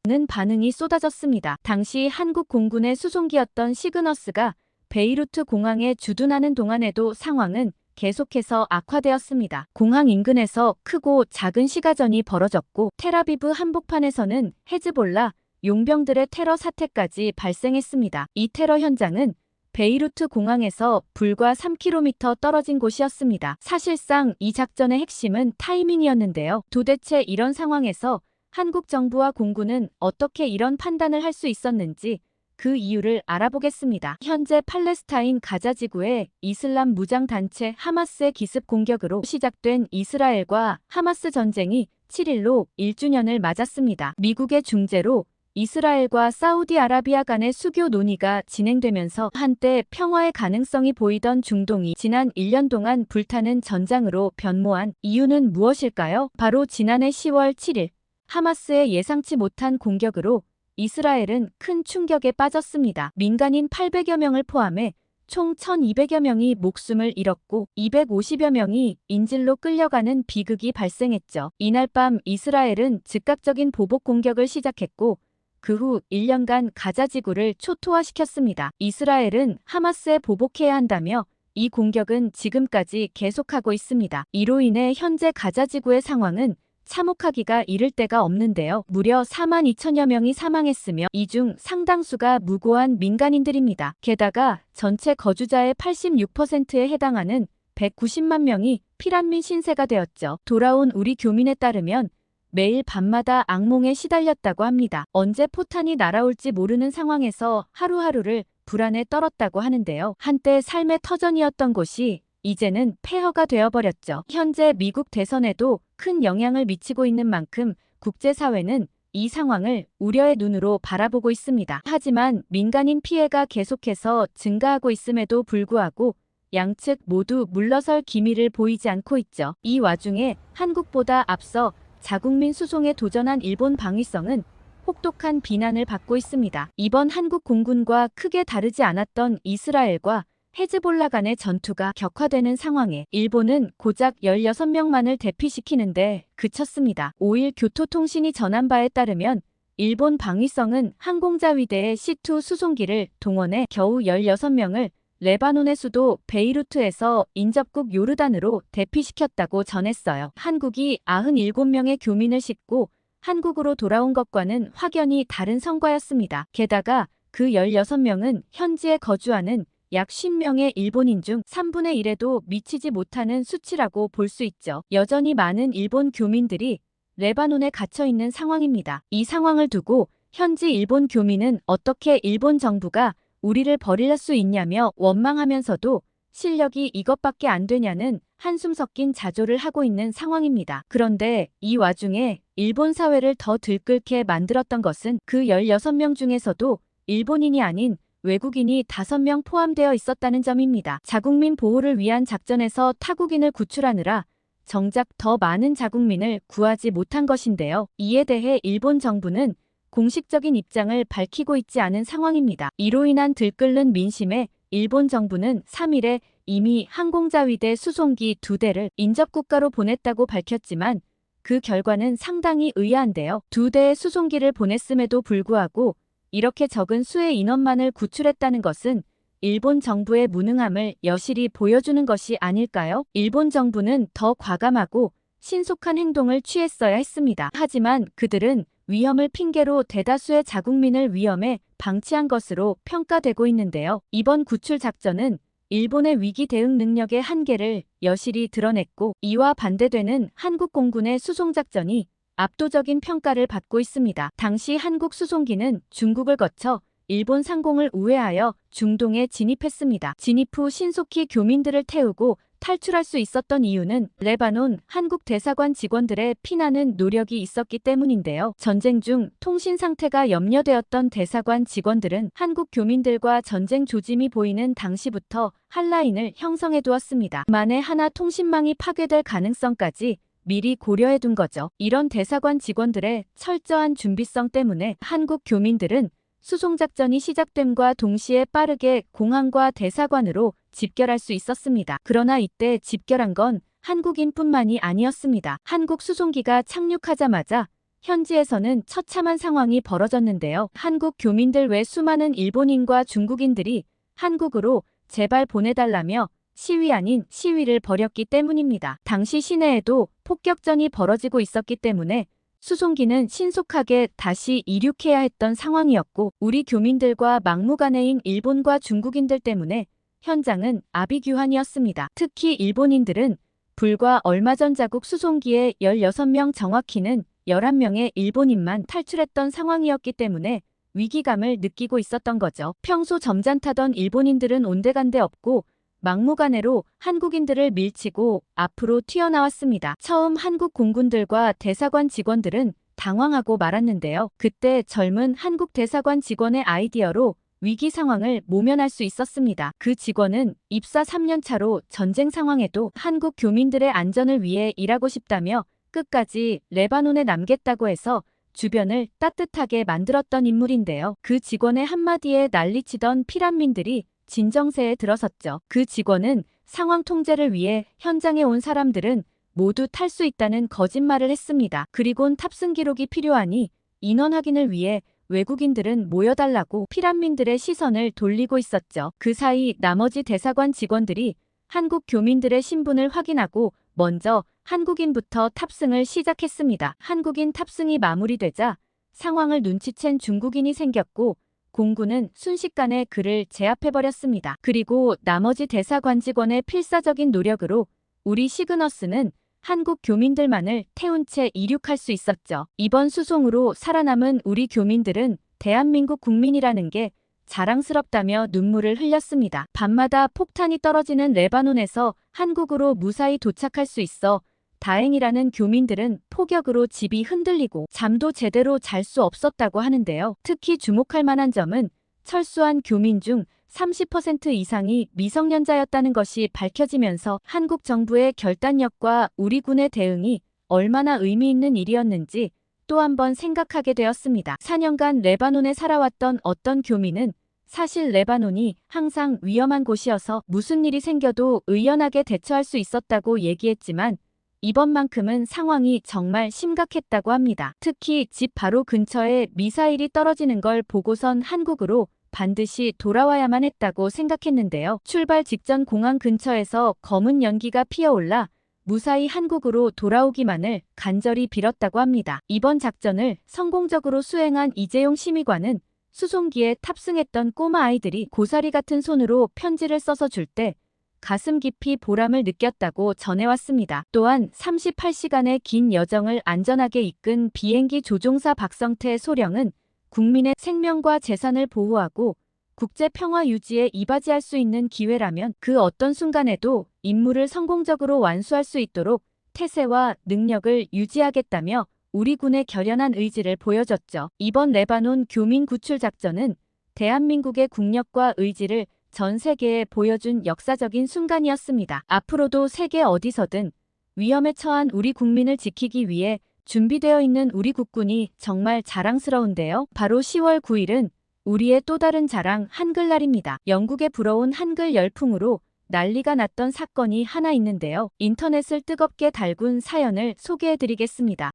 S1: 는 반응이 쏟아졌습니다. 당시 한국 공군의 수송기였던 시그너스가 베이루트 공항에 주둔하는 동안에도 상황은 계속해서 악화되었습니다. 공항 인근에서 크고 작은 시가전이 벌어졌고 텔아비브 한복판에서는 헤즈볼라 용병들의 테러 사태까지 발생했습니다. 이 테러 현장은 베이루트 공항에서 불과 3km 떨어진 곳이었습니다. 사실상 이 작전의 핵심은 타이밍이었는데요. 도대체 이런 상황에서 한국 정부와 공군은 어떻게 이런 판단을 할 수 있었는지 그 이유를 알아보겠습니다. 현재 팔레스타인 가자 지구의 이슬람 무장단체 하마스의 기습 공격으로 시작된 이스라엘과 하마스 전쟁이 7일로 1주년을 맞았습니다. 미국의 중재로 이스라엘과 사우디아라비아 간의 수교 논의가 진행되면서 한때 평화의 가능성이 보이던 중동이 지난 1년 동안 불타는 전장으로 변모한 이유는 무엇일까요? 바로 지난해 10월 7일 하마스의 예상치 못한 공격으로 이스라엘은 큰 충격에 빠졌습니다. 민간인 800여 명을 포함해 총 1200여 명이 목숨을 잃었고 250여 명이 인질로 끌려가는 비극이 발생했죠. 이날 밤 이스라엘은 즉각적인 보복 공격을 시작했고 그 후 1년간 가자 지구를 초토화시켰습니다. 이스라엘은 하마스에 보복해야 한다며 이 공격은 지금까지 계속하고 있습니다. 이로 인해 현재 가자 지구의 상황은 참혹하기가 이를 데가 없는데요. 무려 4만 2천여 명이 사망했으며 이 중 상당수가 무고한 민간인들입니다. 게다가 전체 거주자의 86%에 해당하는 190만 명이 피난민 신세가 되었죠. 돌아온 우리 교민에 따르면 매일 밤마다 악몽에 시달렸다고 합니다. 언제 포탄이 날아올지 모르는 상황에서 하루하루를 불안에 떨었다고 하는데요. 한때 삶의 터전이었던 곳이 이제는 폐허가 되어버렸죠. 현재 미국 대선에도 큰 영향을 미치고 있는 만큼 국제사회는 이 상황을 우려의 눈으로 바라보고 있습니다. 하지만 민간인 피해가 계속해서 증가하고 있음에도 불구하고 양측 모두 물러설 기미를 보이지 않고 있죠. 이 와중에 한국보다 앞서 자국민 수송에 도전한 일본 방위성은 혹독한 비난을 받고 있습니다. 이번 한국 공군과 크게 다르지 않았던 이스라엘과 헤즈볼라 간의 전투가 격화되는 상황에 일본은 고작 16명만을 대피시키는데 그쳤습니다. 5일 교토통신이 전한 바에 따르면 일본 방위성은 항공자위대의 C2 수송기를 동원해 겨우 16명을 레바논의 수도 베이루트에서 인접국 요르단으로 대피시켰다고 전했어요. 한국이 97명의 교민을 싣고 한국으로 돌아온 것과는 확연히 다른 성과였습니다. 게다가 그 16명은 현지에 거주하는 약 50명의 일본인 중 3분의 1에도 미치지 못하는 수치라고 볼 수 있죠. 여전히 많은 일본 교민들이 레바논에 갇혀 있는 상황입니다. 이 상황을 두고 현지 일본 교민은 어떻게 일본 정부가 우리를 버릴 수 있냐며 원망하면서도 실력이 이것밖에 안 되냐는 한숨 섞인 자조를 하고 있는 상황입니다. 그런데 이 와중에 일본 사회를 더 들끓게 만들었던 것은 그 16명 중에서도 일본인이 아닌 외국인이 5명 포함되어 있었다는 점입니다. 자국민 보호를 위한 작전에서 타국인을 구출하느라 정작 더 많은 자국민을 구하지 못한 것인데요. 이에 대해 일본 정부는 공식적인 입장을 밝히고 있지 않은 상황입니다. 이로 인한 들끓는 민심에 일본 정부는 3일에 이미 항공자위대 수송기 2대를 인접국가로 보냈다고 밝혔지만 그 결과는 상당히 의아한데요. 2대의 수송기를 보냈음에도 불구하고 이렇게 적은 수의 인원만을 구출했다는 것은 일본 정부의 무능함을 여실히 보여주는 것이 아닐까요? 일본 정부는 더 과감하고 신속한 행동을 취했어야 했습니다. 하지만 그들은 위험을 핑계로 대다수의 자국민을 위험에 방치한 것으로 평가되고 있는데요. 이번 구출 작전은 일본의 위기 대응 능력의 한계를 여실히 드러냈고 이와 반대되는 한국 공군의 수송작전이 압도적인 평가를 받고 있습니다. 당시 한국 수송기는 중국을 거쳐 일본 상공을 우회하여 중동에 진입했습니다. 진입 후 신속히 교민들을 태우고 탈출할 수 있었던 이유는 레바논 한국 대사관 직원들의 피난은 노력이 있었기 때문인데요. 전쟁 중 통신 상태가 염려되었던 대사관 직원들은 한국 교민들과 전쟁 조짐이 보이는 당시부터 핫라인을 형성해 두었습니다. 만에 하나 통신망이 파괴될 가능성까지 미리 고려해둔 거죠. 이런 대사관 직원들의 철저한 준비성 때문에 한국 교민들은 수송작전이 시작됨과 동시에 빠르게 공항과 대사관으로 집결할 수 있었습니다. 그러나 이때 집결한 건 한국인뿐만이 아니었습니다. 한국 수송기가 착륙하자마자 현지에서는 처참한 상황이 벌어졌는데요. 한국 교민들 외 수많은 일본인과 중국인들이 한국으로 제발 보내달라며 시위 아닌 시위를 벌였기 때문입니다. 당시 시내에도 폭격전이 벌어지고 있었기 때문에 수송기는 신속하게 다시 이륙해야 했던 상황이었고, 우리 교민들과 막무가내인 일본과 중국인들 때문에 현장은 아비규환이었습니다. 특히 일본인들은 불과 얼마 전 자국 수송기에 16명, 정확히는 11명의 일본인만 탈출했던 상황이었기 때문에 위기감을 느끼고 있었던 거죠. 평소 점잖다던 일본인들은 온데간데 없고 막무가내로 한국인들을 밀치고 앞으로 튀어나왔습니다. 처음 한국 공군들과 대사관 직원들은 당황하고 말았는데요. 그때 젊은 한국 대사관 직원의 아이디어로 위기 상황을 모면할 수 있었습니다. 그 직원은 입사 3년 차로 전쟁 상황에도 한국 교민들의 안전을 위해 일하고 싶다며 끝까지 레바논에 남겠다고 해서 주변을 따뜻하게 만들었던 인물인데요. 그 직원의 한마디에 난리치던 피난민들이 진정세에 들어섰죠. 그 직원은 상황 통제를 위해 현장에 온 사람들은 모두 탈 수 있다는 거짓말을 했습니다. 그리곤 탑승 기록이 필요하니 인원 확인을 위해 외국인들은 모여달라고 피난민들의 시선을 돌리고 있었죠. 그 사이 나머지 대사관 직원들이 한국 교민들의 신분을 확인하고 먼저 한국인부터 탑승을 시작했습니다. 한국인 탑승이 마무리되자 상황을 눈치챈 중국인이 생겼고 공군은 순식간에 그를 제압해버렸습니다. 그리고 나머지 대사관 직원의 필사적인 노력으로 우리 시그너스는 한국 교민들만을 태운 채 이륙할 수 있었죠. 이번 수송으로 살아남은 우리 교민들은 대한민국 국민이라는 게 자랑스럽다며 눈물을 흘렸습니다. 밤마다 폭탄이 떨어지는 레바논에서 한국으로 무사히 도착할 수 있어 다행이라는 교민들은 폭격으로 집이 흔들리고 잠도 제대로 잘 수 없었다고 하는데요. 특히 주목할 만한 점은 철수한 교민 중 30% 이상이 미성년자였다는 것이 밝혀지면서 한국 정부의 결단력과 우리 군의 대응이 얼마나 의미 있는 일이었는지 또 한 번 생각하게 되었습니다. 4년간 레바논에 살아왔던 어떤 교민은 사실 레바논이 항상 위험한 곳이어서 무슨 일이 생겨도 의연하게 대처할 수 있었다고 얘기했지만 이번만큼은 상황이 정말 심각했다고 합니다. 특히 집 바로 근처에 미사일이 떨어지는 걸 보고선 한국으로 반드시 돌아와야만 했다고 생각했는데요. 출발 직전 공항 근처에서 검은 연기가 피어올라 무사히 한국으로 돌아오기만을 간절히 빌었다고 합니다. 이번 작전을 성공적으로 수행한 이재용 심의관은 수송기에 탑승했던 꼬마 아이들이 고사리 같은 손으로 편지를 써서 줄 때 가슴 깊이 보람을 느꼈다고 전해왔습니다. 또한 38시간의 긴 여정을 안전하게 이끈 비행기 조종사 박성태 소령은 국민의 생명과 재산을 보호하고 국제 평화 유지에 이바지할 수 있는 기회라면 그 어떤 순간에도 임무를 성공적으로 완수할 수 있도록 태세와 능력을 유지하겠다며 우리 군의 결연한 의지를 보여줬죠. 이번 레바논 교민 구출 작전은 대한민국의 국력과 의지를 전 세계에 보여준 역사적인 순간이었습니다. 앞으로도 세계 어디서든 위험에 처한 우리 국민을 지키기 위해 준비되어 있는 우리 국군이 정말 자랑스러운데요. 바로 10월 9일은 우리의 또 다른 자랑 한글날입니다. 영국에 불어온 한글 열풍으로 난리가 났던 사건이 하나 있는데요. 인터넷을 뜨겁게 달군 사연을 소개해드리겠습니다.